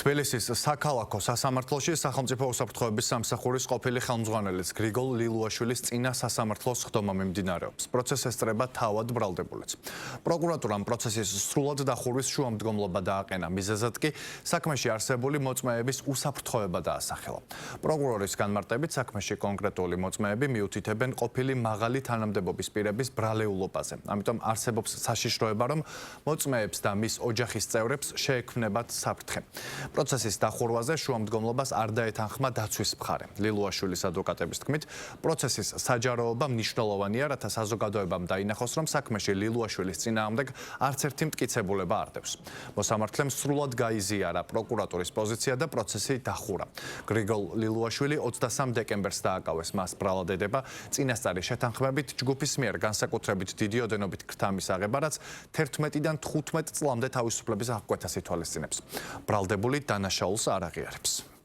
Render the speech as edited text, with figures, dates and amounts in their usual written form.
თბილისის საქალაქო სასამართლოში სახელმწიფო უსაფრთხოების სამსახურის ყოფილი ხელმძღვანელის გრიგოლ ლილუაშვილის წინა სასამართლოს ხდომა მიმდინარეობს. პროცესს ესწრება თავად ბრალდებულიც. პროკურატურამ პროცესის სრულად დახურვის შუამდგომლობა დააყენა. მიზეზად კი საქმეში არსებული მოწმეების უსაფრთხოება დაასახელა. პროკურორის განმარტებით საქმეში კონკრეტული მოწმეები მიუთითებენ ყოფილი მაღალი თანამდებობის პირების ბრალეულობაზე. ამიტომ არსებობს საშიშროება, რომ მოწმეებს და მის ოჯახის წევრებს შეექმნებათ საფრთხე. პროცესის დახურვაზე შუამდგომლობას არ დაეთანხმა დაცვის მხარე. ლილუაშვილის ადვოკატების თქმით, პროცესის საჯაროობა მნიშვნელოვანია, რათა საზოგადოებამ დაინახოს, რომ საქმეში ლილუაშვილის წინააღმდეგ არც ერთი მტკიცებულება არ დევს. მოსამართლემ სრულად გაიზიარა პროკურატურის პოზიცია და პროცესი დახურა. გრიგოლ ლილუაშვილი 23 დეკემბერს დააკავეს მას ბრალადედება. წინასწარი შეთანხმებით ჯგუფის მიერ განსაკუთრებით დიდი ოდენობით ქრთა მისაღება, რაც 11-დან 15 წლამდე თავისუფლების აღკვეთას ითვალისწინებს. ბრალდებული დანაშაულს არ აღიარებს.